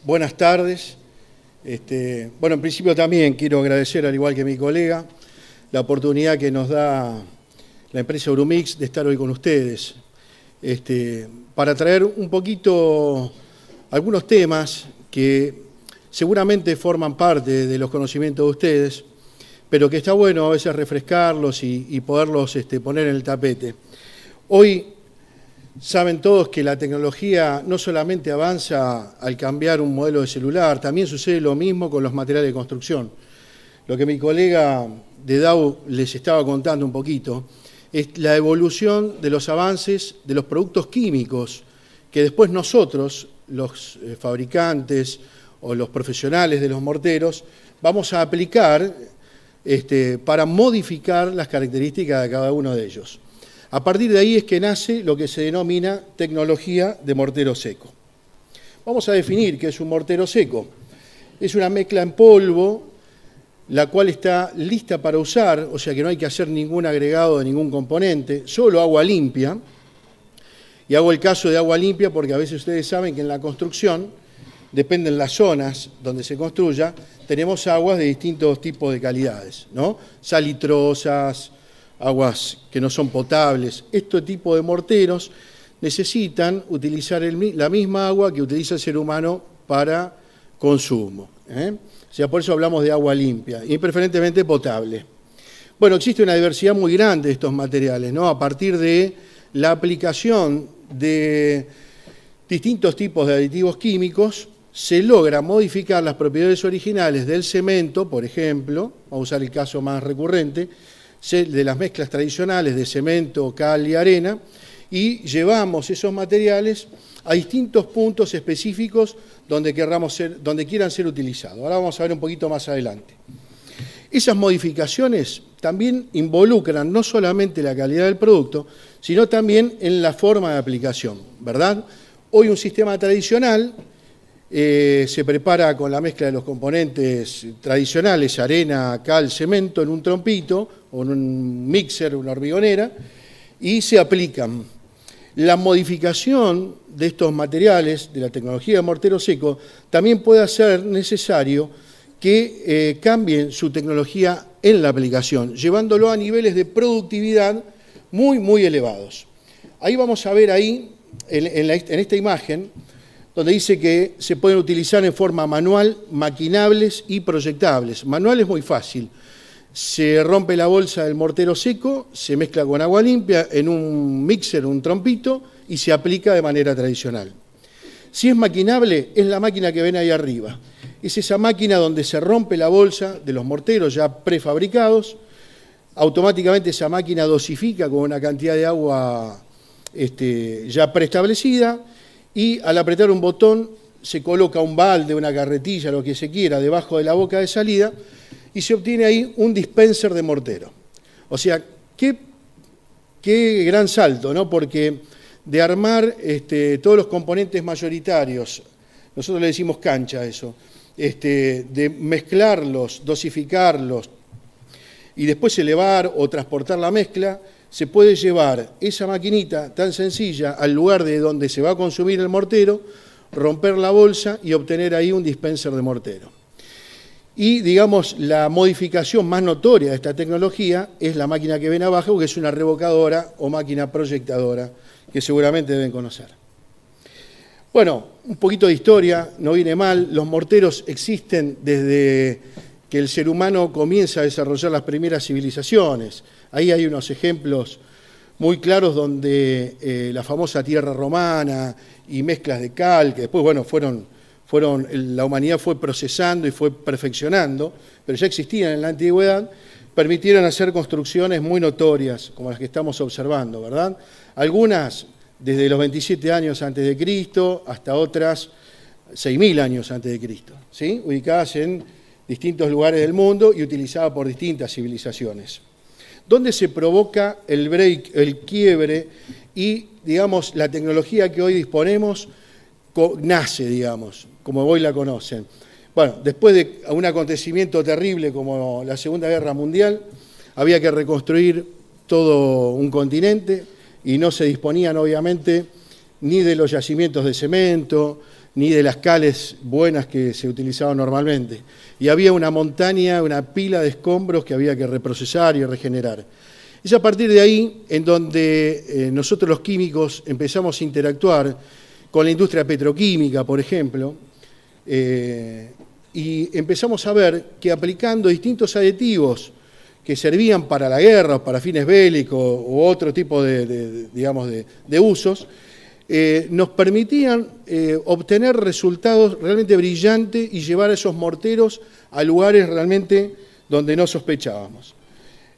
buenas tardes. Bueno, en principio también quiero agradecer, al igual que mi colega, la oportunidad que nos da la empresa Euromix de estar hoy con ustedes, para traer un poquito algunos temas que seguramente forman parte de los conocimientos de ustedes, pero que está bueno a veces refrescarlos y poderlos poner en el tapete. Hoy saben todos que la tecnología no solamente avanza al cambiar un modelo de celular, también sucede lo mismo con los materiales de construcción. Lo que mi colega de Dow les estaba contando un poquito es la evolución de los avances de los productos químicos que después nosotros, los fabricantes o los profesionales de los morteros, vamos a aplicar para modificar las características de cada uno de ellos. A partir de ahí es que nace lo que se denomina tecnología de mortero seco. Vamos a definir qué es un mortero seco. Es una mezcla en polvo, la cual está lista para usar, o sea que no hay que hacer ningún agregado de ningún componente, solo agua limpia. Y hago el caso de agua limpia porque a veces ustedes saben que en la construcción, dependen las zonas donde se construya, tenemos aguas de distintos tipos de calidades, ¿no? Salitrosas, aguas que no son potables. Este tipo de morteros necesitan utilizar la misma agua que utiliza el ser humano para consumo. O sea, por eso hablamos de agua limpia y preferentemente potable. Bueno, existe una diversidad muy grande de estos materiales, ¿no? A partir de la aplicación de distintos tipos de aditivos químicos, se logra modificar las propiedades originales del cemento, por ejemplo, vamos a usar el caso más recurrente, de las mezclas tradicionales de cemento, cal y arena, y llevamos esos materiales a distintos puntos específicos donde quieran ser utilizados. Ahora vamos a ver un poquito más adelante. Esas modificaciones también involucran no solamente la calidad del producto, sino también en la forma de aplicación, ¿verdad? Hoy un sistema tradicional se prepara con la mezcla de los componentes tradicionales, arena, cal, cemento, en un trompito o en un mixer, una hormigonera, y se aplican. La modificación de estos materiales, de la tecnología de mortero seco, también puede hacer necesario que cambien su tecnología en la aplicación, llevándolo a niveles de productividad muy, muy elevados. Ahí vamos a ver en esta imagen, donde dice que se pueden utilizar en forma manual, maquinables y proyectables. Manual es muy fácil. Se rompe la bolsa del mortero seco, se mezcla con agua limpia en un mixer, un trompito, y se aplica de manera tradicional. Si es maquinable, es la máquina que ven ahí arriba. Es esa máquina donde se rompe la bolsa de los morteros ya prefabricados, automáticamente esa máquina dosifica con una cantidad de agua ya preestablecida, y al apretar un botón se coloca un balde, una carretilla, lo que se quiera, debajo de la boca de salida y se obtiene ahí un dispenser de mortero. O sea, qué gran salto, ¿no? Porque de armar todos los componentes mayoritarios, nosotros le decimos cancha a eso, de mezclarlos, dosificarlos y después elevar o transportar la mezcla, se puede llevar esa maquinita tan sencilla al lugar de donde se va a consumir el mortero, romper la bolsa y obtener ahí un dispenser de mortero. Y, digamos, la modificación más notoria de esta tecnología es la máquina que ven abajo, que es una revocadora o máquina proyectadora, que seguramente deben conocer. Bueno, un poquito de historia, no viene mal. Los morteros existen desde que el ser humano comienza a desarrollar las primeras civilizaciones. Ahí hay unos ejemplos muy claros donde la famosa tierra romana y mezclas de cal, que después, bueno, la humanidad fue procesando y fue perfeccionando, pero ya existían en la antigüedad, permitieron hacer construcciones muy notorias, como las que estamos observando, ¿verdad? Algunas desde los 27 años antes de Cristo hasta otras 6.000 años antes de Cristo, ¿sí? Ubicadas en distintos lugares del mundo y utilizadas por distintas civilizaciones. ¿Dónde se provoca el break, el quiebre y, digamos, la tecnología que hoy disponemos nace, digamos, como hoy la conocen? Bueno, después de un acontecimiento terrible como la Segunda Guerra Mundial, había que reconstruir todo un continente y no se disponían, obviamente, ni de los yacimientos de cemento, ni de las cales buenas que se utilizaban normalmente. Y había una montaña, una pila de escombros que había que reprocesar y regenerar. Es a partir de ahí en donde nosotros los químicos empezamos a interactuar con la industria petroquímica, por ejemplo, y empezamos a ver que aplicando distintos aditivos que servían para la guerra o para fines bélicos u otro tipo de usos, nos permitían obtener resultados realmente brillantes y llevar a esos morteros a lugares realmente donde no sospechábamos.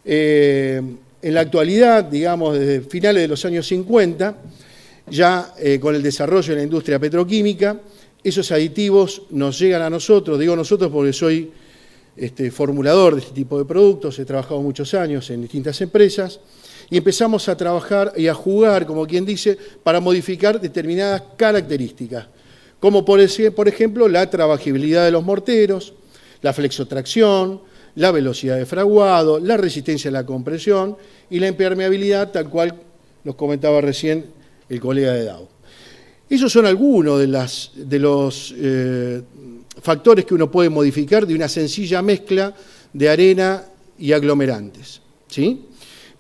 En la actualidad, digamos, desde finales de los años 50, ya con el desarrollo de la industria petroquímica, esos aditivos nos llegan a nosotros, digo nosotros porque soy formulador de este tipo de productos, he trabajado muchos años en distintas empresas, y empezamos a trabajar y a jugar, como quien dice, para modificar determinadas características, como por ejemplo la trabajabilidad de los morteros, la flexotracción, la velocidad de fraguado, la resistencia a la compresión y la impermeabilidad, tal cual nos comentaba recién el colega de Dow. Esos son algunos de los factores que uno puede modificar de una sencilla mezcla de arena y aglomerantes, ¿sí?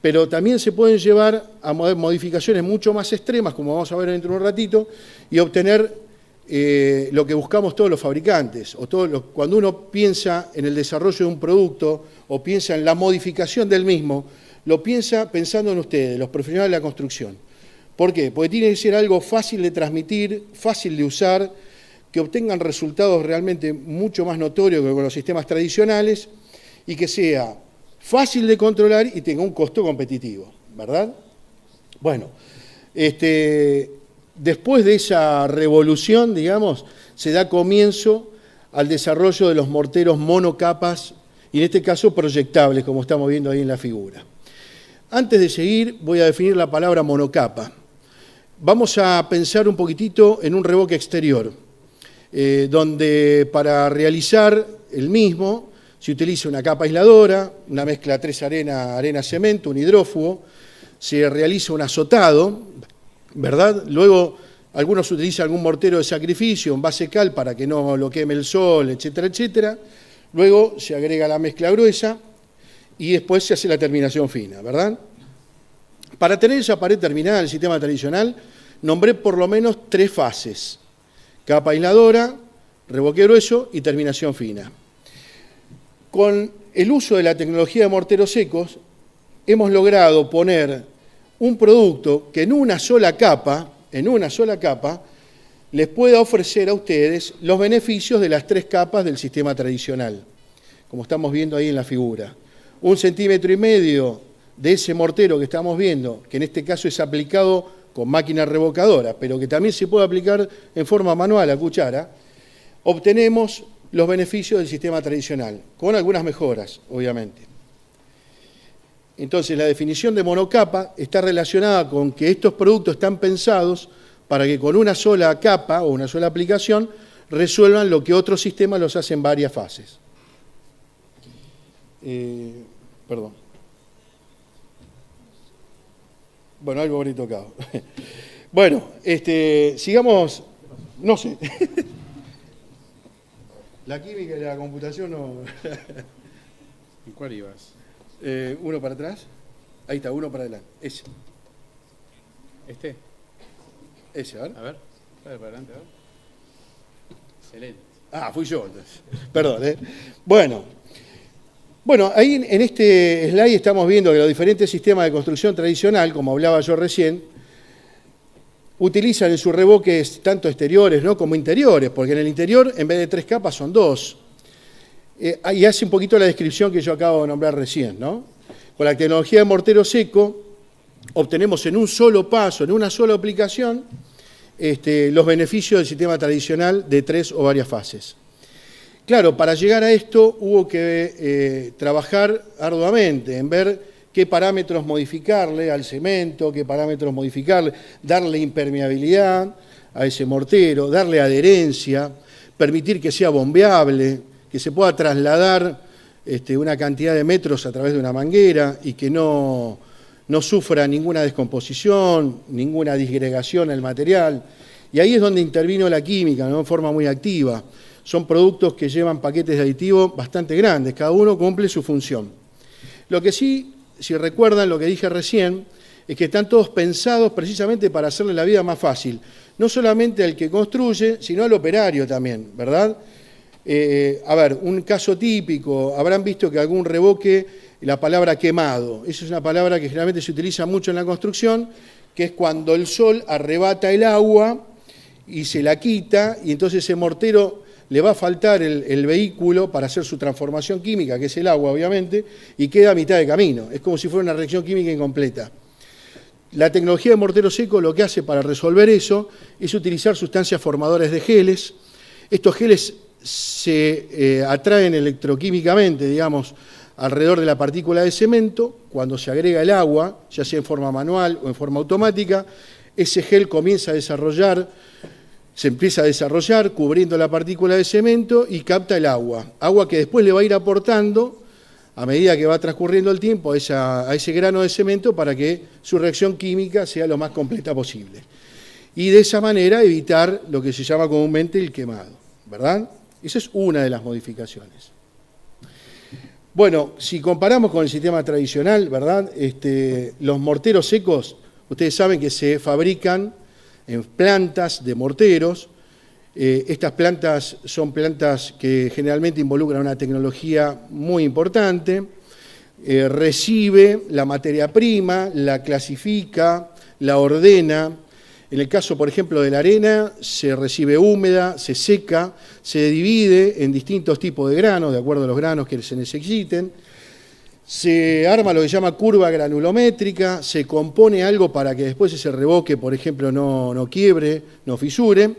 Pero también se pueden llevar a modificaciones mucho más extremas, como vamos a ver dentro de un ratito, y obtener lo que buscamos todos los fabricantes. Cuando uno piensa en el desarrollo de un producto o piensa en la modificación del mismo, lo piensa pensando en ustedes, los profesionales de la construcción. ¿Por qué? Porque tiene que ser algo fácil de transmitir, fácil de usar, que obtengan resultados realmente mucho más notorios que con los sistemas tradicionales y que sea fácil de controlar y tenga un costo competitivo, ¿verdad? Bueno, después de esa revolución, digamos, se da comienzo al desarrollo de los morteros monocapas y en este caso proyectables, como estamos viendo ahí en la figura. Antes de seguir, voy a definir la palabra monocapa. Vamos a pensar un poquitito en un revoque exterior, donde para realizar el mismo se utiliza una capa aisladora, una mezcla de 3 arena-cemento, un hidrófugo, se realiza un azotado, ¿verdad? Luego algunos utilizan algún mortero de sacrificio, un base cal para que no lo queme el sol, etcétera, etcétera. Luego se agrega la mezcla gruesa y después se hace la terminación fina, ¿verdad? Para tener esa pared terminada en el sistema tradicional, nombré por lo menos 3 fases: capa aisladora, revoque grueso y terminación fina. Con el uso de la tecnología de morteros secos, hemos logrado poner un producto que en una sola capa, les pueda ofrecer a ustedes los beneficios de las 3 capas del sistema tradicional, como estamos viendo ahí en la figura. 1,5 centímetros de ese mortero que estamos viendo, que en este caso es aplicado con máquina revocadora, pero que también se puede aplicar en forma manual a cuchara, obtenemos los beneficios del sistema tradicional, con algunas mejoras, obviamente. Entonces, la definición de monocapa está relacionada con que estos productos están pensados para que con una sola capa o una sola aplicación resuelvan lo que otros sistemas los hacen en varias fases. Perdón. Bueno, algo habré tocado. Bueno, sigamos, no sé. La química y la computación no... ¿En cuál ibas? Uno para atrás. Ahí está, uno para adelante. Ese. ¿Este? Ese, a ver. A ver, dale para adelante, a ver. Excelente. Ah, fui yo entonces. Perdón, Bueno, ahí en este slide estamos viendo que los diferentes sistemas de construcción tradicional, como hablaba yo recién, utilizan en sus revoques tanto exteriores, ¿no?, como interiores, porque en el interior, en vez de 3 capas, son 2. Y hace un poquito la descripción que yo acabo de nombrar recién, ¿no? Con la tecnología de mortero seco, obtenemos en un solo paso, en una sola aplicación, los beneficios del sistema tradicional de 3 o varias fases. Claro, para llegar a esto hubo que trabajar arduamente en ver qué parámetros modificarle al cemento, qué parámetros modificarle, darle impermeabilidad a ese mortero, darle adherencia, permitir que sea bombeable, que se pueda trasladar una cantidad de metros a través de una manguera y que no sufra ninguna descomposición, ninguna disgregación en el material. Y ahí es donde intervino la química, ¿no? En forma muy activa. Son productos que llevan paquetes de aditivos bastante grandes, cada uno cumple su función. Lo que sí, si recuerdan lo que dije recién, es que están todos pensados precisamente para hacerle la vida más fácil, no solamente al que construye, sino al operario también, ¿verdad? A ver, un caso típico, habrán visto que algún revoque, la palabra quemado, esa es una palabra que generalmente se utiliza mucho en la construcción, que es cuando el sol arrebata el agua y se la quita, y entonces ese mortero le va a faltar el vehículo para hacer su transformación química, que es el agua, obviamente, y queda a mitad de camino. Es como si fuera una reacción química incompleta. La tecnología de mortero seco lo que hace para resolver eso es utilizar sustancias formadoras de geles. Estos geles se atraen electroquímicamente, digamos, alrededor de la partícula de cemento. Cuando se agrega el agua, ya sea en forma manual o en forma automática, ese gel se empieza a desarrollar cubriendo la partícula de cemento y capta el agua que después le va a ir aportando a medida que va transcurriendo el tiempo a ese grano de cemento para que su reacción química sea lo más completa posible. Y de esa manera evitar lo que se llama comúnmente el quemado, ¿verdad? Esa es una de las modificaciones. Bueno, si comparamos con el sistema tradicional, ¿verdad? Los morteros secos, ustedes saben que se fabrican en plantas de morteros. Estas plantas son plantas que generalmente involucran una tecnología muy importante. Recibe la materia prima, la clasifica, la ordena. En el caso, por ejemplo, de la arena, se recibe húmeda, se seca, se divide en distintos tipos de granos, de acuerdo a los granos que se necesiten. Se arma lo que se llama curva granulométrica, se compone algo para que después ese revoque, por ejemplo, no quiebre, no fisure.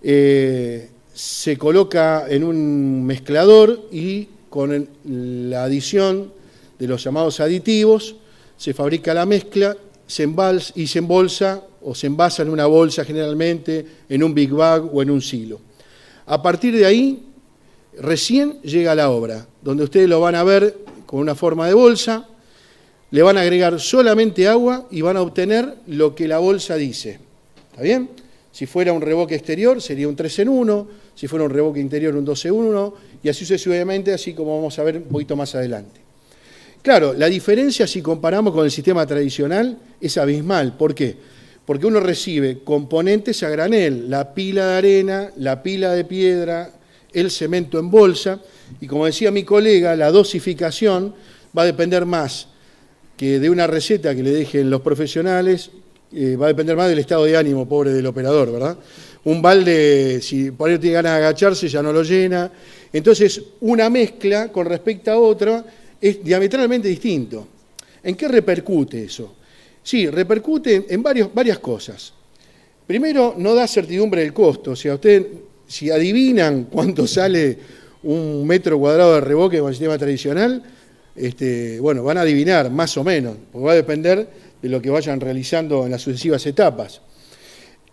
Se coloca en un mezclador y con la adición de los llamados aditivos se fabrica la mezcla se embolsa o se envasa en una bolsa generalmente, en un big bag o en un silo. A partir de ahí, recién llega la obra, donde ustedes lo van a ver con una forma de bolsa, le van a agregar solamente agua y van a obtener lo que la bolsa dice. ¿Está bien? Si fuera un revoque exterior sería un 3 en 1, si fuera un revoque interior un 2 en 1, y así sucesivamente, así como vamos a ver un poquito más adelante. Claro, la diferencia si comparamos con el sistema tradicional es abismal. ¿Por qué? Porque uno recibe componentes a granel, la pila de arena, la pila de piedra, el cemento en bolsa, y como decía mi colega, la dosificación va a depender más que de una receta que le dejen los profesionales, va a depender más del estado de ánimo, pobre del operador, ¿verdad? Un balde, si por ahí tiene ganas de agacharse, ya no lo llena. Entonces, una mezcla con respecto a otra es diametralmente distinto. ¿En qué repercute eso? Sí, repercute en varias cosas. Primero, no da certidumbre del costo. O sea, ustedes, si adivinan cuánto sale un metro cuadrado de revoque con el sistema tradicional, bueno, van a adivinar más o menos, porque va a depender de lo que vayan realizando en las sucesivas etapas.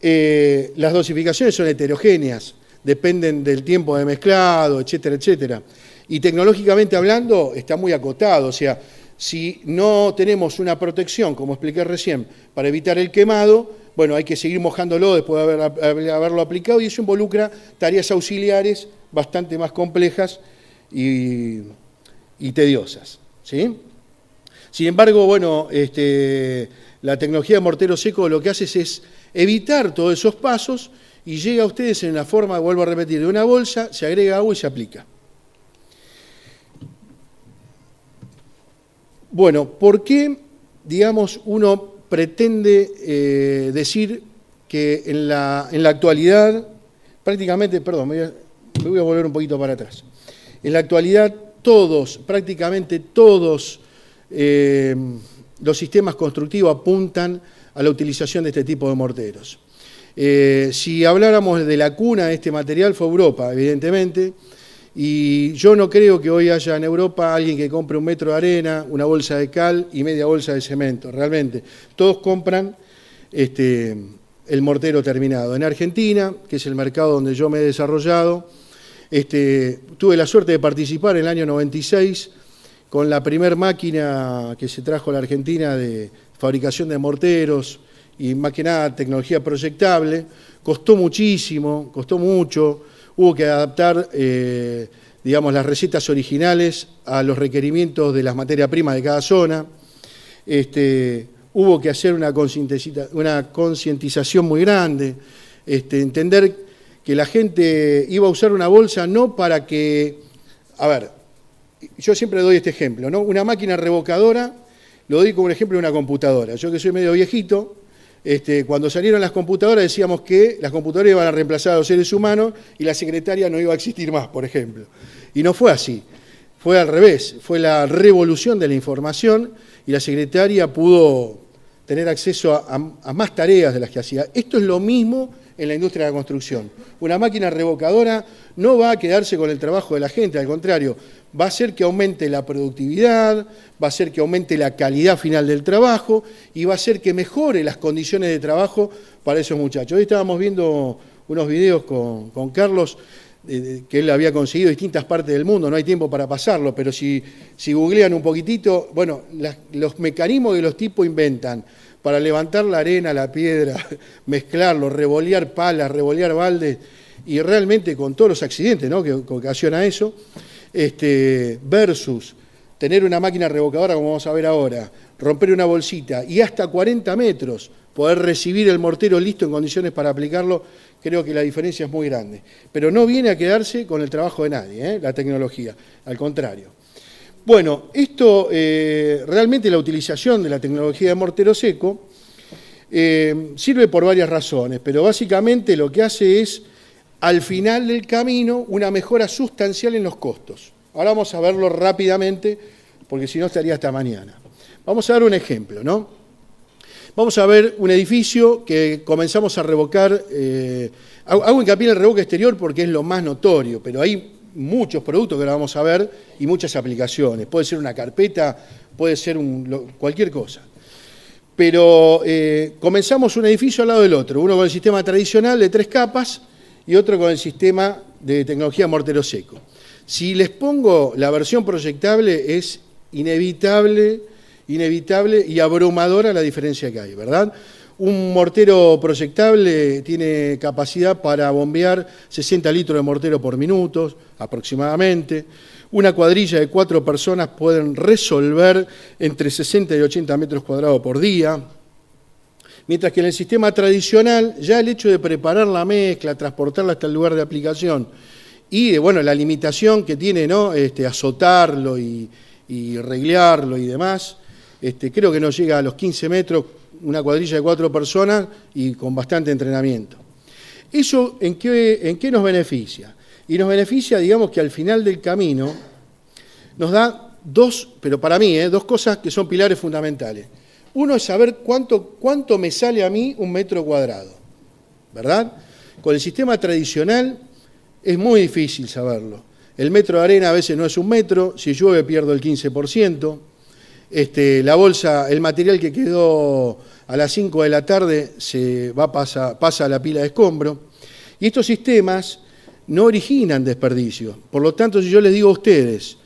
Las dosificaciones son heterogéneas, dependen del tiempo de mezclado, etcétera, etcétera. Y tecnológicamente hablando está muy acotado, o sea, si no tenemos una protección, como expliqué recién, para evitar el quemado, bueno, hay que seguir mojándolo después de haberlo aplicado, y eso involucra tareas auxiliares bastante más complejas y tediosas, ¿sí? Sin embargo, bueno, la tecnología de mortero seco lo que hace es evitar todos esos pasos y llega a ustedes en la forma, vuelvo a repetir, de una bolsa, se agrega agua y se aplica. Bueno, ¿por qué, digamos, uno pretende decir que en la actualidad, prácticamente, perdón, me voy a volver un poquito para atrás. En la actualidad prácticamente todos los sistemas constructivos apuntan a la utilización de este tipo de morteros. Si habláramos de la cuna de este material fue Europa, evidentemente, y yo no creo que hoy haya en Europa alguien que compre un metro de arena, una bolsa de cal y media bolsa de cemento, realmente. Todos compran el mortero terminado. En Argentina, que es el mercado donde yo me he desarrollado, tuve la suerte de participar en el año 96 con la primer máquina que se trajo a la Argentina de fabricación de morteros y más que nada tecnología proyectable. Costó muchísimo, costó mucho, hubo que adaptar, digamos, las recetas originales a los requerimientos de las materias primas de cada zona. Hubo que hacer una concientización muy grande, entender que la gente iba a usar una bolsa no para que, a ver, yo siempre doy este ejemplo, ¿no? Una máquina revocadora, lo doy como un ejemplo de una computadora. Yo que soy medio viejito, cuando salieron las computadoras decíamos que las computadoras iban a reemplazar a los seres humanos y la secretaria no iba a existir más, por ejemplo. Y no fue así, fue al revés, fue la revolución de la información y la secretaria pudo tener acceso a más tareas de las que hacía. Esto es lo mismo en la industria de la construcción. Una máquina revocadora no va a quedarse con el trabajo de la gente, al contrario, va a hacer que aumente la productividad, va a hacer que aumente la calidad final del trabajo y va a hacer que mejore las condiciones de trabajo para esos muchachos. Hoy estábamos viendo unos videos con Carlos, que él había conseguido en distintas partes del mundo, no hay tiempo para pasarlo, pero si googlean un poquitito, bueno, los mecanismos que los tipos inventan para levantar la arena, la piedra, mezclarlo, revolear palas, revolear baldes, y realmente con todos los accidentes, ¿no?, que ocasiona eso, versus tener una máquina revocadora, como vamos a ver ahora, romper una bolsita y hasta 40 metros poder recibir el mortero listo en condiciones para aplicarlo, creo que la diferencia es muy grande. Pero no viene a quedarse con el trabajo de nadie, la tecnología, al contrario. Bueno, esto realmente la utilización de la tecnología de mortero seco sirve por varias razones, pero básicamente lo que hace es, al final del camino, una mejora sustancial en los costos. Ahora vamos a verlo rápidamente, porque si no estaría hasta mañana. Vamos a dar un ejemplo, ¿no? Vamos a ver un edificio que comenzamos a revocar. Hago hincapié en el revoque exterior porque es lo más notorio, pero hay muchos productos que ahora vamos a ver y muchas aplicaciones. Puede ser una carpeta, puede ser cualquier cosa. Pero comenzamos un edificio al lado del otro, uno con el sistema tradicional de 3 capas y otro con el sistema de tecnología mortero seco. Si les pongo la versión proyectable, es inevitable y abrumadora la diferencia que hay, ¿verdad? Un mortero proyectable tiene capacidad para bombear 60 litros de mortero por minuto, aproximadamente. Una cuadrilla de 4 personas pueden resolver entre 60 y 80 metros cuadrados por día. Mientras que en el sistema tradicional, ya el hecho de preparar la mezcla, transportarla hasta el lugar de aplicación y, bueno, la limitación que tiene, ¿no?, azotarlo y reglearlo y demás, creo que no llega a los 15 metros, una cuadrilla de 4 personas y con bastante entrenamiento. ¿Eso en qué nos beneficia? Y nos beneficia, digamos, que al final del camino nos da pero para mí, 2 cosas que son pilares fundamentales. Uno es saber cuánto me sale a mí un metro cuadrado, ¿verdad? Con el sistema tradicional es muy difícil saberlo. El metro de arena a veces no es un metro, si llueve pierdo el 15%. La bolsa, el material que quedó a las 5 de la tarde pasa a la pila de escombro. Y estos sistemas no originan desperdicio. Por lo tanto, si yo les digo a ustedes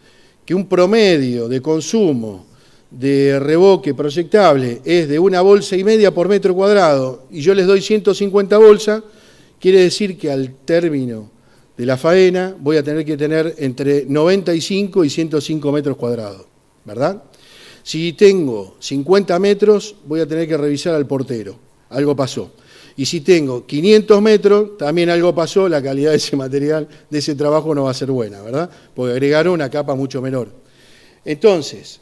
que un promedio de consumo de revoque proyectable es de 1,5 bolsas por metro cuadrado y yo les doy 150 bolsas, quiere decir que al término de la faena voy a tener que tener entre 95 y 105 metros cuadrados, ¿verdad? Si tengo 50 metros, voy a tener que revisar al portero, algo pasó. Y si tengo 500 metros, también algo pasó, la calidad de ese material, de ese trabajo no va a ser buena, ¿verdad? Porque agregaron una capa mucho menor. Entonces,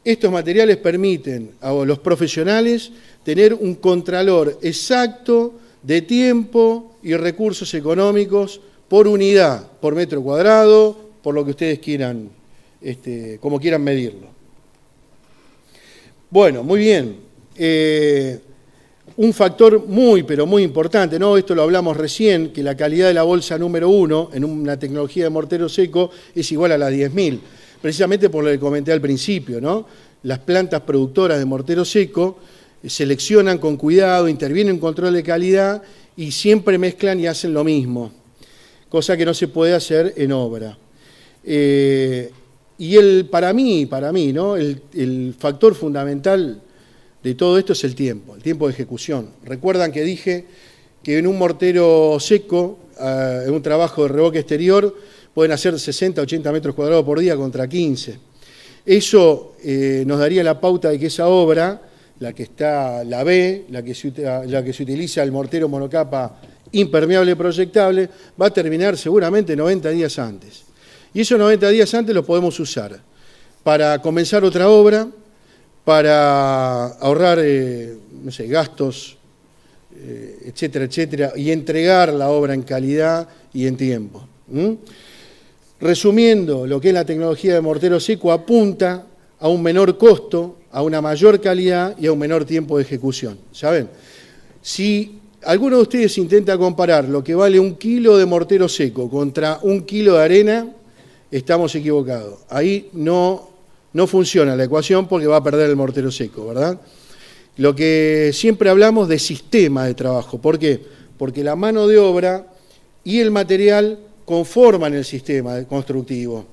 estos materiales permiten a los profesionales tener un contralor exacto de tiempo y recursos económicos por unidad, por metro cuadrado, por lo que ustedes quieran, como quieran medirlo. Bueno, muy bien. Un factor pero muy importante, ¿no? Esto lo hablamos recién, que la calidad de la bolsa número 1 en una tecnología de mortero seco es igual a la 10.000, precisamente por lo que comenté al principio, ¿no? Las plantas productoras de mortero seco seleccionan con cuidado, intervienen en control de calidad y siempre mezclan y hacen lo mismo, cosa que no se puede hacer en obra. Y para mí, ¿no?, el factor fundamental de todo esto es el tiempo de ejecución. Recuerdan que dije que en un mortero seco, en un trabajo de revoque exterior, pueden hacer 60, 80 metros cuadrados por día contra 15. Eso nos daría la pauta de que esa obra, la B, la que se utiliza el mortero monocapa impermeable proyectable, va a terminar seguramente 90 días antes. Y esos 90 días antes los podemos usar para comenzar otra obra, para ahorrar no sé, gastos, etcétera, etcétera, y entregar la obra en calidad y en tiempo. Resumiendo, lo que es la tecnología de mortero seco apunta a un menor costo, a una mayor calidad y a un menor tiempo de ejecución. ¿Saben? Si alguno de ustedes intenta comparar lo que vale 1 kilo de mortero seco contra 1 kilo de arena, estamos equivocados. Ahí no funciona la ecuación porque va a perder el mortero seco, ¿verdad? Lo que siempre hablamos de sistema de trabajo. ¿Por qué? Porque la mano de obra y el material conforman el sistema constructivo.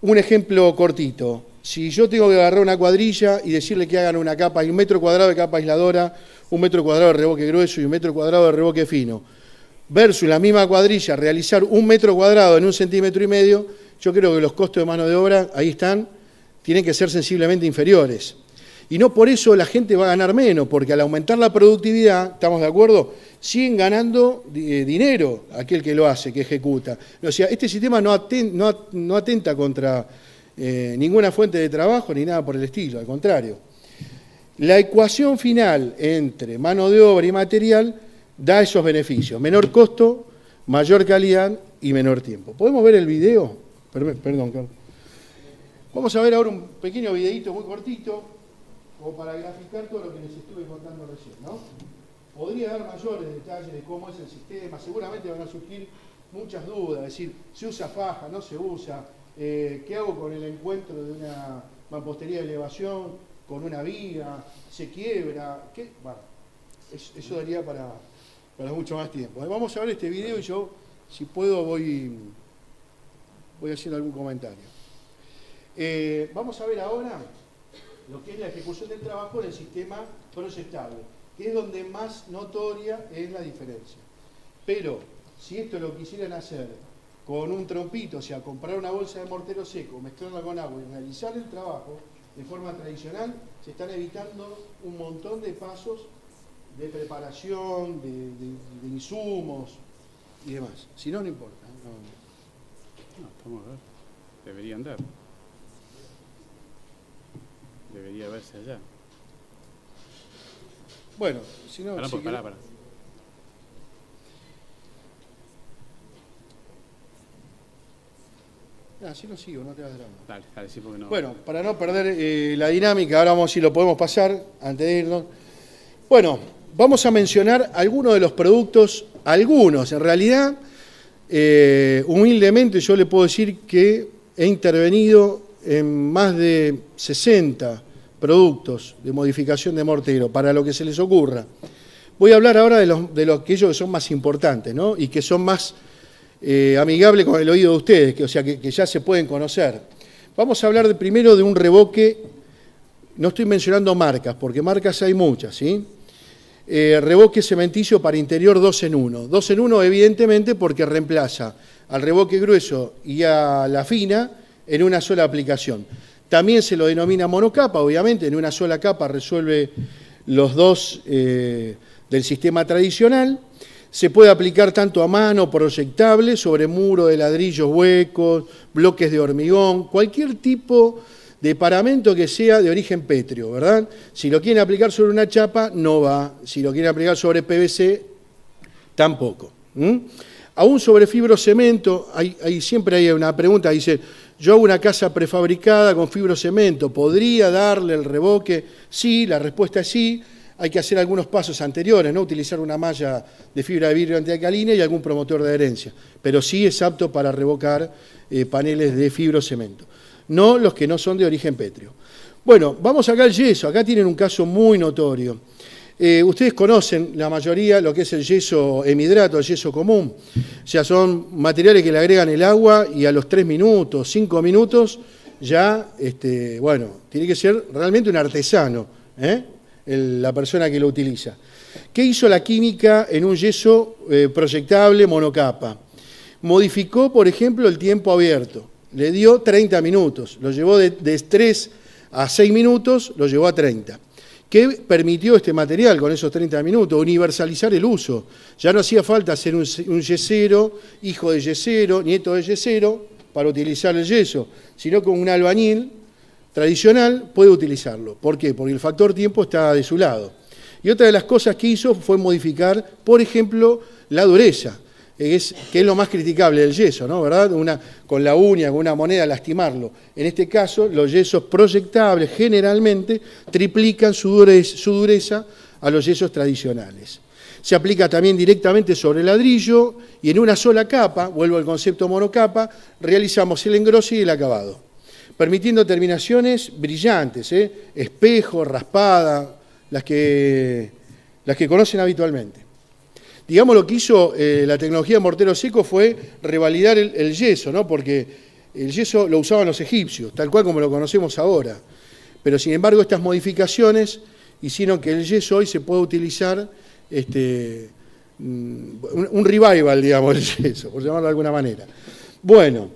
Un ejemplo cortito. Si yo tengo que agarrar una cuadrilla y decirle que hagan una capa, 1 metro cuadrado de capa aisladora, 1 metro cuadrado de revoque grueso y 1 metro cuadrado de revoque fino, versus la misma cuadrilla realizar 1 metro cuadrado en 1,5 centímetros, yo creo que los costos de mano de obra, ahí están, tienen que ser sensiblemente inferiores. Y no por eso la gente va a ganar menos, porque al aumentar la productividad, ¿estamos de acuerdo?, siguen ganando dinero aquel que lo hace, que ejecuta. O sea, este sistema no atenta contra ninguna fuente de trabajo ni nada por el estilo, al contrario. La ecuación final entre mano de obra y material da esos beneficios, menor costo, mayor calidad y menor tiempo. ¿Podemos ver el video? Perdón, Carlos. Vamos a ver ahora un pequeño videíto muy cortito, como para graficar todo lo que les estuve contando recién, ¿no? Podría dar mayores detalles de cómo es el sistema, seguramente van a surgir muchas dudas, es decir, ¿se usa faja, no se usa? ¿Qué hago con el encuentro de una mampostería de elevación con una viga? ¿Se quiebra? Bueno, eso daría para mucho más tiempo. Vamos a ver este video y yo, si puedo, voy haciendo algún comentario. Vamos a ver ahora lo que es la ejecución del trabajo en el sistema proyectable, que es donde más notoria es la diferencia. Pero, si esto lo quisieran hacer con un trompito, o sea, comprar una bolsa de mortero seco, mezclarla con agua y realizar el trabajo de forma tradicional, se están evitando un montón de pasos de preparación, de insumos y demás. Si no, no importa. No, vamos a ver. Debería andar. Debería verse allá. Bueno, si no... Pará. Si no sigo, no te hagas drama. Dale, sí, porque no... Bueno, para no perder la dinámica, ahora vamos a ver si lo podemos pasar antes de irnos. Bueno, vamos a mencionar algunos de los productos, algunos, en realidad, humildemente yo le puedo decir que he intervenido en más de 60 productos de modificación de mortero, para lo que se les ocurra. Voy a hablar ahora de aquellos que son más importantes, ¿no? Y que son más amigables con el oído de ustedes, que ya se pueden conocer. Vamos a hablar primero de un revoque, no estoy mencionando marcas, porque marcas hay muchas, ¿sí? Revoque cementillo para interior 2 en 1. 2 en 1 evidentemente porque reemplaza al revoque grueso y a la fina en una sola aplicación. También se lo denomina monocapa, obviamente, en una sola capa resuelve los dos del sistema tradicional. Se puede aplicar tanto a mano, proyectable, sobre muro de ladrillos huecos, bloques de hormigón, cualquier tipo de paramento que sea de origen pétreo, ¿verdad? Si lo quieren aplicar sobre una chapa, no va. Si lo quieren aplicar sobre PVC, tampoco. Aún sobre fibrocemento, siempre hay una pregunta, dice, yo hago una casa prefabricada con fibrocemento, ¿podría darle el revoque? Sí, la respuesta es sí. Hay que hacer algunos pasos anteriores, ¿no? Utilizar una malla de fibra de vidrio antialcalina y algún promotor de adherencia. Pero sí es apto para revocar paneles de fibrocemento. No los que no son de origen pétreo. Bueno, vamos acá al yeso. Acá tienen un caso muy notorio. Ustedes conocen la mayoría lo que es el yeso hemidrato, el yeso común. O sea, son materiales que le agregan el agua y a los 3 minutos, 5 minutos, ya, bueno, tiene que ser realmente un artesano la persona que lo utiliza. ¿Qué hizo la química en un yeso proyectable monocapa? Modificó, por ejemplo, el tiempo abierto. Le dio 30 minutos. Lo llevó de 3 a 6 minutos, lo llevó a 30. ¿Qué permitió este material con esos 30 minutos? Universalizar el uso. Ya no hacía falta ser un yesero, hijo de yesero, nieto de yesero, para utilizar el yeso, sino que un albañil tradicional puede utilizarlo. ¿Por qué? Porque el factor tiempo está de su lado. Y otra de las cosas que hizo fue modificar, por ejemplo, la dureza, que es lo más criticable del yeso, ¿no? ¿Verdad? Con la uña, con una moneda, lastimarlo. En este caso, los yesos proyectables generalmente triplican su dureza a los yesos tradicionales. Se aplica también directamente sobre el ladrillo y en una sola capa, vuelvo al concepto monocapa, realizamos el engrose y el acabado, permitiendo terminaciones brillantes, espejo, raspada, las que conocen habitualmente. Digamos, lo que hizo la tecnología de mortero seco fue revalidar el yeso, ¿no? Porque el yeso lo usaban los egipcios, tal cual como lo conocemos ahora. Pero, sin embargo, estas modificaciones hicieron que el yeso hoy se pueda utilizar, un revival, digamos, del yeso, por llamarlo de alguna manera. Bueno,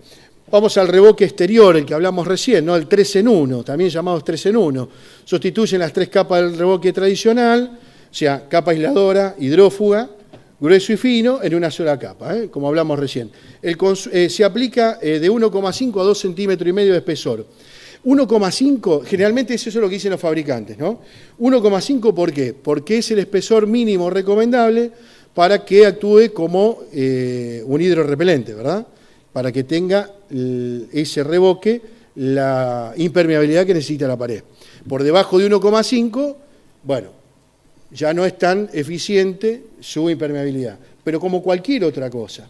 vamos al revoque exterior, el que hablamos recién, ¿no? El 3 en 1, también llamados 3 en 1. Sustituyen las 3 capas del revoque tradicional, o sea, capa aisladora, hidrófuga, grueso y fino, en una sola capa, como hablamos recién. Se aplica de 1,5 a 2 centímetros y medio de espesor. 1,5, generalmente eso es lo que dicen los fabricantes, ¿no? 1,5, ¿por qué? Porque es el espesor mínimo recomendable para que actúe como un hidrorrepelente, ¿verdad? Para que tenga ese revoque la impermeabilidad que necesita la pared. Por debajo de 1,5, bueno, ya no es tan eficiente su impermeabilidad, pero como cualquier otra cosa.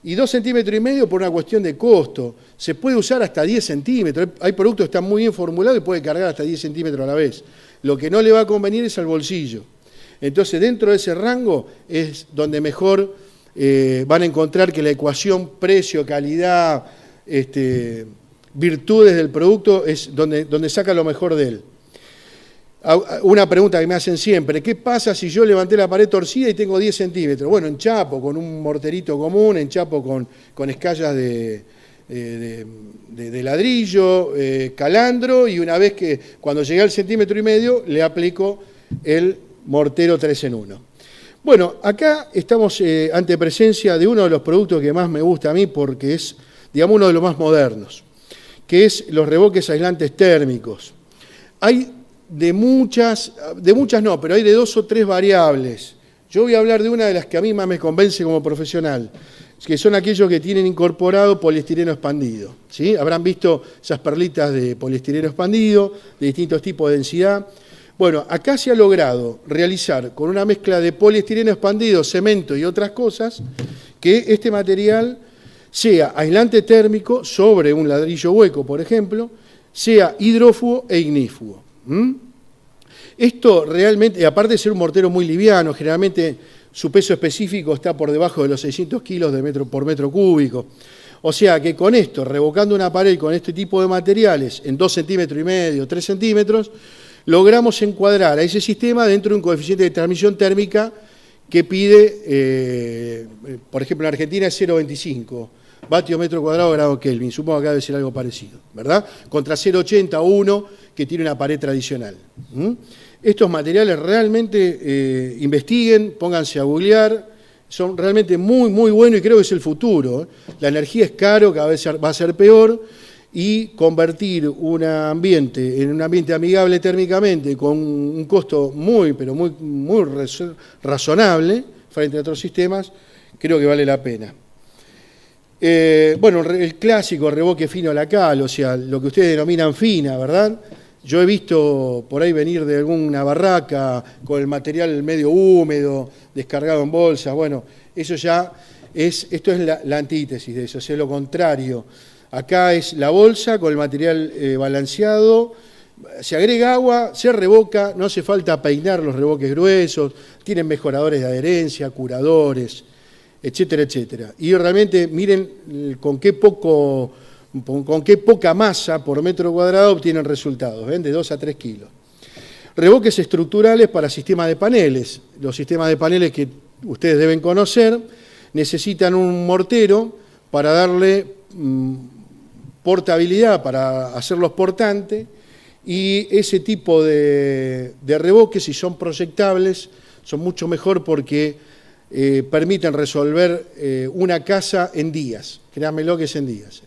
Y 2,5 centímetros por una cuestión de costo. Se puede usar hasta 10 centímetros. Hay productos que están muy bien formulados y puede cargar hasta 10 centímetros a la vez. Lo que no le va a convenir es al bolsillo. Entonces, dentro de ese rango es donde mejor van a encontrar que la ecuación precio, calidad, virtudes del producto es donde saca lo mejor de él. Una pregunta que me hacen siempre: ¿qué pasa si yo levanté la pared torcida y tengo 10 centímetros? Bueno, enchapo con un morterito común, enchapo con escallas de ladrillo, calandro, y una vez que, cuando llegué al 1,5 centímetros, le aplico el mortero 3 en 1. Bueno, acá estamos ante presencia de uno de los productos que más me gusta a mí porque es, digamos, uno de los más modernos, que es los revoques aislantes térmicos. Hay de muchas no, pero hay de 2 o 3 variables. Yo voy a hablar de una de las que a mí más me convence como profesional, que son aquellos que tienen incorporado poliestireno expandido, ¿sí? Habrán visto esas perlitas de poliestireno expandido, de distintos tipos de densidad. Bueno, acá se ha logrado realizar con una mezcla de poliestireno expandido, cemento y otras cosas, que este material sea aislante térmico sobre un ladrillo hueco, por ejemplo, sea hidrófugo e ignífugo. Esto realmente, aparte de ser un mortero muy liviano, generalmente su peso específico está por debajo de los 600 kilos por metro cúbico. O sea que con esto, revocando una pared con este tipo de materiales en 2,5 centímetros, 3 centímetros, logramos encuadrar a ese sistema dentro de un coeficiente de transmisión térmica que pide, por ejemplo, en Argentina es 0,25 vatio metro cuadrado grado Kelvin. Supongo que acá debe ser algo parecido, ¿verdad? Contra 0,80 o 1 que tiene una pared tradicional. Estos materiales realmente investiguen, pónganse a googlear, son realmente muy, muy buenos y creo que es el futuro. La energía es caro, cada vez va a ser peor, y convertir un ambiente en un ambiente amigable térmicamente con un costo muy, pero muy, muy razonable frente a otros sistemas, creo que vale la pena. Bueno, el clásico revoque fino a la cal, o sea, lo que ustedes denominan fina, ¿verdad? Yo he visto por ahí venir de alguna barraca con el material medio húmedo, descargado en bolsas. Bueno, eso ya esto es la antítesis de eso, es lo contrario. Acá es la bolsa con el material balanceado, se agrega agua, se revoca, no hace falta peinar los revoques gruesos, tienen mejoradores de adherencia, curadores, etcétera, etcétera. Y realmente miren con qué poca masa por metro cuadrado obtienen resultados, ¿ven? De 2 a 3 kilos. Revoques estructurales para sistemas de paneles. Los sistemas de paneles que ustedes deben conocer necesitan un mortero para darle portabilidad, para hacerlos portantes, y ese tipo de revoques, si son proyectables, son mucho mejor porque permiten resolver una casa en días. Créanmelo que es en días.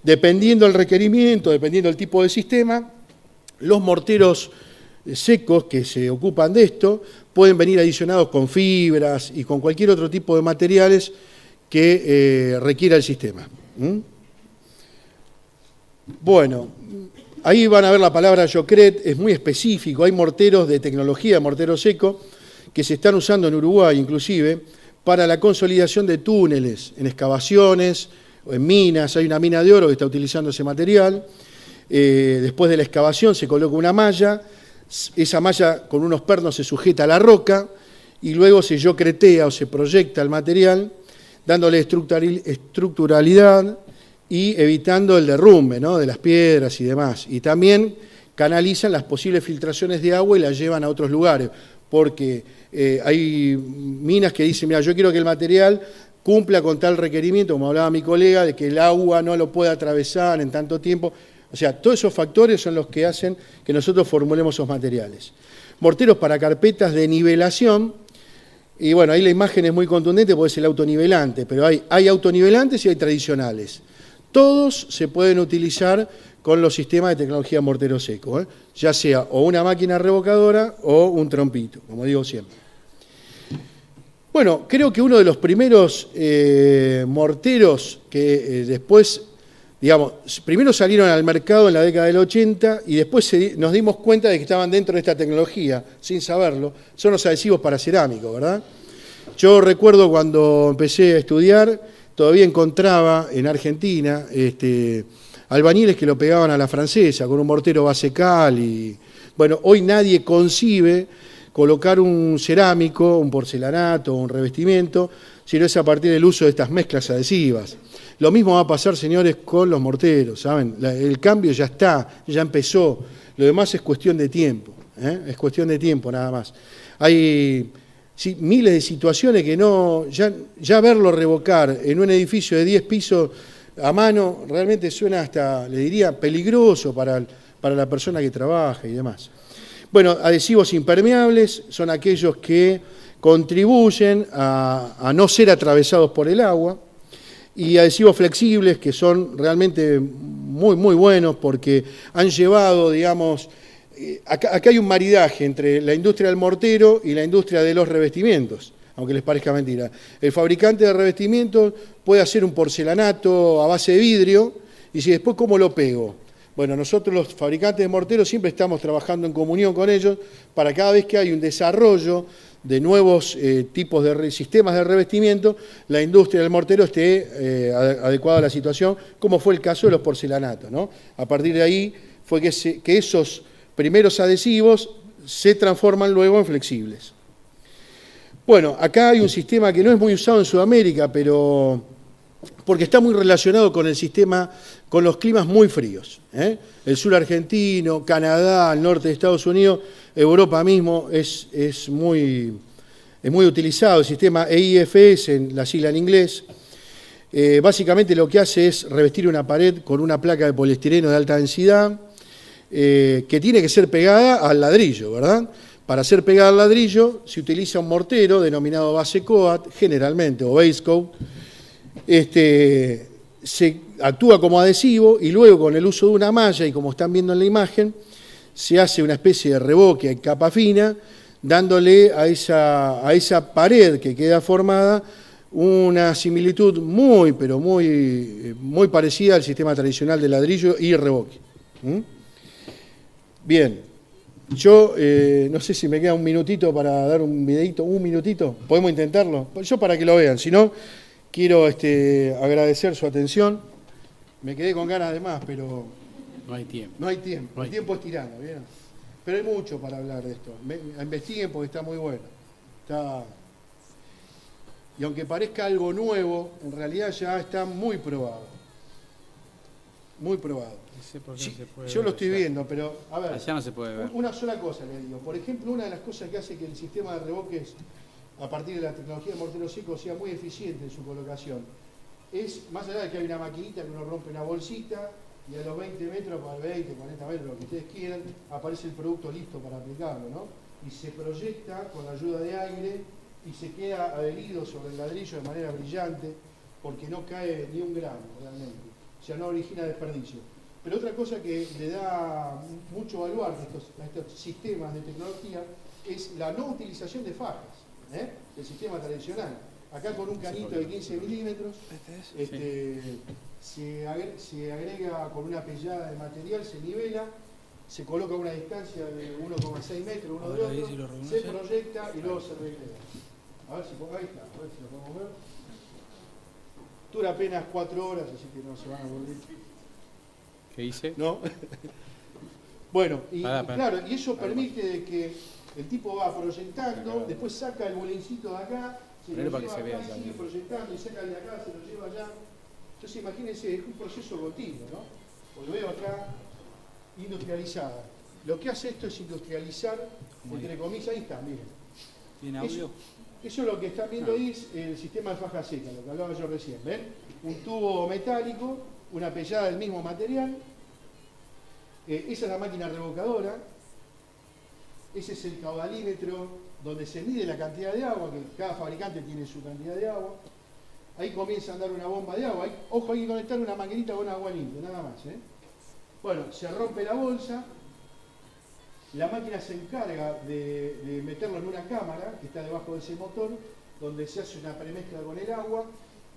Dependiendo del requerimiento, dependiendo del tipo de sistema, los morteros secos que se ocupan de esto pueden venir adicionados con fibras y con cualquier otro tipo de materiales que requiera el sistema. Bueno, ahí van a ver la palabra Jocret, es muy específico. Hay morteros de tecnología, mortero seco, que se están usando en Uruguay inclusive para la consolidación de túneles, en excavaciones o en minas. Hay una mina de oro que está utilizando ese material. Después de la excavación se coloca una malla, esa malla con unos pernos se sujeta a la roca y luego se jocretea o se proyecta el material, dándole estructuralidad y evitando el derrumbe, ¿no?, de las piedras y demás. Y también canalizan las posibles filtraciones de agua y las llevan a otros lugares, porque hay minas que dicen, mira, yo quiero que el material cumpla con tal requerimiento, como hablaba mi colega, de que el agua no lo pueda atravesar en tanto tiempo. O sea, todos esos factores son los que hacen que nosotros formulemos esos materiales. Morteros para carpetas de nivelación, y bueno, ahí la imagen es muy contundente porque es el autonivelante, pero hay autonivelantes y hay tradicionales. Todos se pueden utilizar con los sistemas de tecnología mortero seco, ya sea o una máquina revocadora o un trompito, como digo siempre. Bueno, creo que uno de los primeros morteros que después, digamos, primero salieron al mercado en la década del 80 y después nos dimos cuenta de que estaban dentro de esta tecnología, sin saberlo, son los adhesivos para cerámico, ¿verdad? Yo recuerdo cuando empecé a estudiar, todavía encontraba en Argentina albañiles que lo pegaban a la francesa con un mortero base cal y, bueno, hoy nadie concibe colocar un cerámico, un porcelanato, un revestimiento, sino es a partir del uso de estas mezclas adhesivas. Lo mismo va a pasar, señores, con los morteros, ¿saben? El cambio ya está, ya empezó. Lo demás es cuestión de tiempo, es cuestión de tiempo nada más. Hay miles de situaciones que ya verlo revocar en un edificio de 10 pisos a mano realmente suena hasta, le diría, peligroso para la persona que trabaja y demás. Bueno, adhesivos impermeables son aquellos que contribuyen a no ser atravesados por el agua, y adhesivos flexibles que son realmente muy, muy buenos porque han llevado, digamos, acá hay un maridaje entre la industria del mortero y la industria de los revestimientos, aunque les parezca mentira. El fabricante de revestimientos puede hacer un porcelanato a base de vidrio y si después, ¿cómo lo pego? Bueno, nosotros los fabricantes de morteros siempre estamos trabajando en comunión con ellos para cada vez que hay un desarrollo de nuevos tipos de sistemas de revestimiento, la industria del mortero esté adecuada a la situación, como fue el caso de los porcelanatos, ¿no? A partir de ahí fue que esos primeros adhesivos se transforman luego en flexibles. Bueno, acá hay un sistema que no es muy usado en Sudamérica, pero porque está muy relacionado con el sistema, con los climas muy fríos. El sur argentino, Canadá, el norte de Estados Unidos, Europa mismo es muy utilizado el sistema EIFS, en la sigla en inglés. Básicamente lo que hace es revestir una pared con una placa de poliestireno de alta densidad que tiene que ser pegada al ladrillo, ¿verdad? Para ser pegada al ladrillo se utiliza un mortero denominado base coat, generalmente, o base coat. Se actúa como adhesivo y luego con el uso de una malla, y como están viendo en la imagen, se hace una especie de revoque en capa fina, dándole a esa pared que queda formada una similitud muy, pero muy parecida al sistema tradicional de ladrillo y revoque. Bien, yo no sé si me queda un minutito para dar un videito, un minutito, ¿podemos intentarlo? Yo para que lo vean, si no, quiero agradecer su atención. Me quedé con ganas de más, pero no hay tiempo. No hay tiempo, el tiempo es tirano, ¿vieron? Pero hay mucho para hablar de esto. Investiguen porque está muy bueno. Y aunque parezca algo nuevo, en realidad ya está muy probado. muy probado. Sí, porque Sí, no se puede yo lo ver estoy allá. viendo, pero a ver, Allá no se puede ver. una sola cosa le digo. Por ejemplo, una de las cosas que hace que el sistema de revoques a partir de la tecnología de mortero seco sea muy eficiente en su colocación es, más allá de que hay una maquinita que uno rompe una bolsita y a los 20 metros, para 20, 40 metros, lo que ustedes quieran, aparece el producto listo para aplicarlo, ¿no? Y se proyecta con la ayuda de aire y se queda adherido sobre el ladrillo de manera brillante porque no cae ni un gramo realmente, o sea, no origina desperdicio. Pero otra cosa que le da mucho valor a estos sistemas de tecnología es la no utilización de fajas, el sistema tradicional. Acá con un canito de 15 milímetros se agrega con una pellada de material, se nivela, se coloca a una distancia de 1,6 metros uno de otro, se proyecta y luego se regrega. A ver si ahí está, a ver si lo podemos ver. Dura apenas 4 horas, así que no se van a volver. ¿Qué hice? ¿No? Bueno, y Pará. claro, y eso permite de que el tipo va proyectando, después saca el bolincito de acá, se lo para lleva que se vea acá, sigue proyectando y saca el de acá, se lo lleva allá. Entonces imagínense, es un proceso continuo, ¿no? Pues lo veo acá, industrializada. Lo que hace esto es industrializar, entre comillas, ahí está, miren. ¿Tiene audio? Eso lo que están viendo ahí es el sistema de faja seca, lo que hablaba yo recién, ¿ven? Un tubo metálico, una pellada del mismo material, esa es la máquina revocadora, ese es el caudalímetro donde se mide la cantidad de agua, que cada fabricante tiene su cantidad de agua. Ahí comienza a andar una bomba de agua, ojo, hay que conectar una manguerita con agua limpia, nada más. Bueno, se rompe la bolsa, la máquina se encarga de meterlo en una cámara que está debajo de ese motor, donde se hace una premezcla con el agua,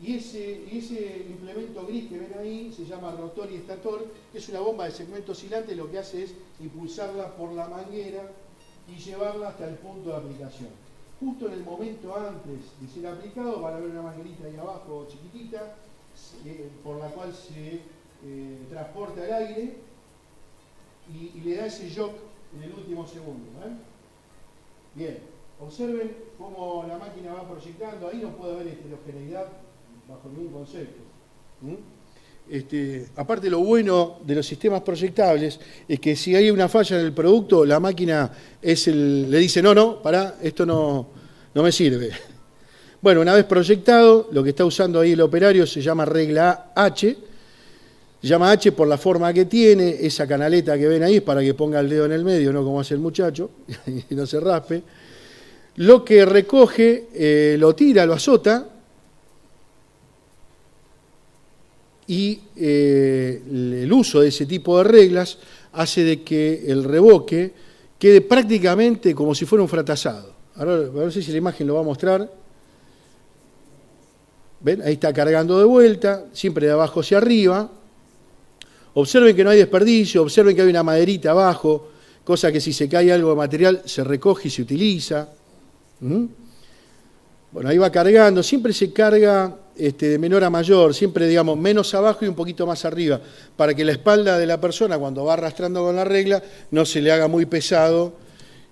y ese implemento gris que ven ahí se llama rotor y estator, que es una bomba de segmento oscilante, y lo que hace es impulsarla por la manguera y llevarla hasta el punto de aplicación. Justo en el momento antes de ser aplicado van a ver una manguerita ahí abajo chiquitita, por la cual se transporta el aire y le da ese shock en el último segundo. Bien, observen cómo la máquina va proyectando, ahí no puede haber heterogeneidad bajo ningún concepto. Aparte, lo bueno de los sistemas proyectables es que si hay una falla en el producto, la máquina le dice, no, pará, esto no me sirve. Bueno, una vez proyectado, lo que está usando ahí el operario se llama regla H. Se llama H por la forma que tiene, esa canaleta que ven ahí es para que ponga el dedo en el medio, no como hace el muchacho, y no se raspe. Lo que recoge, lo tira, lo azota, y el uso de ese tipo de reglas hace de que el revoque quede prácticamente como si fuera un fracasado. Ahora, no sé si la imagen lo va a mostrar. ¿Ven? Ahí está cargando de vuelta, siempre de abajo hacia arriba. Observen que no hay desperdicio, observen que hay una maderita abajo, cosa que si se cae algo de material se recoge y se utiliza. Bueno, ahí va cargando, siempre se carga de menor a mayor, siempre digamos menos abajo y un poquito más arriba, para que la espalda de la persona cuando va arrastrando con la regla no se le haga muy pesado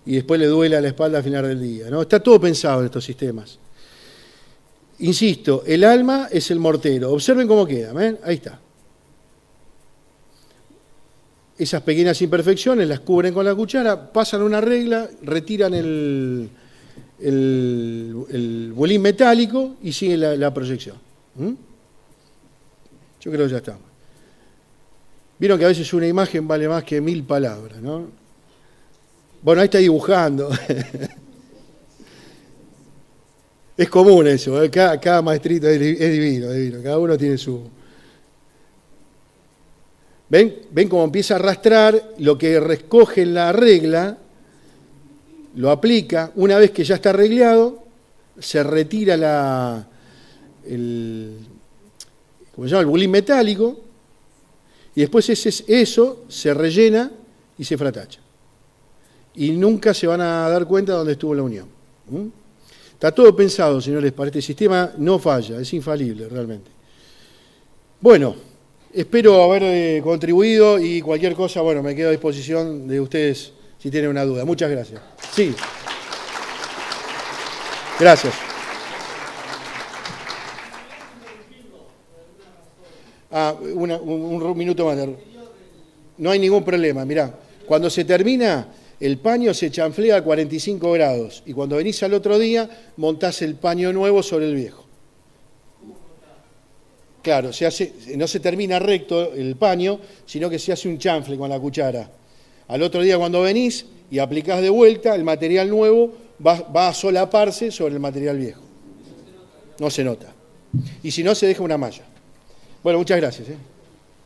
y después le duela la espalda al final del día, ¿no? Está todo pensado en estos sistemas. Insisto, el alma es el mortero. Observen cómo queda, ¿ven? Ahí está. Esas pequeñas imperfecciones las cubren con la cuchara, pasan una regla, retiran el bolín metálico y sigue la proyección. Yo creo que ya está. Vieron que a veces una imagen vale más que 1000 palabras, ¿no? Bueno, ahí está dibujando. Es común eso, ¿eh? Cada maestrito es divino, cada uno tiene su... ¿Ven cómo empieza a arrastrar lo que recoge en la regla? Lo aplica, una vez que ya está arreglado, se retira ¿cómo se llama? El bulín metálico, y después eso se rellena y se fratacha. Y nunca se van a dar cuenta de dónde estuvo la unión. Está todo pensado, señores, para este sistema no falla, es infalible realmente. Bueno, espero haber contribuido y cualquier cosa, bueno, me quedo a disposición de ustedes si tienen una duda. Muchas gracias. Sí. Gracias. Un minuto más. No hay ningún problema, mirá. Cuando se termina, el paño se chanflea a 45 grados y cuando venís al otro día, montás el paño nuevo sobre el viejo. Claro, no se termina recto el paño, sino que se hace un chanfle con la cuchara. Al otro día cuando venís y aplicás de vuelta, el material nuevo va a solaparse sobre el material viejo. No se nota. Y si no, se deja una malla. Bueno, muchas gracias.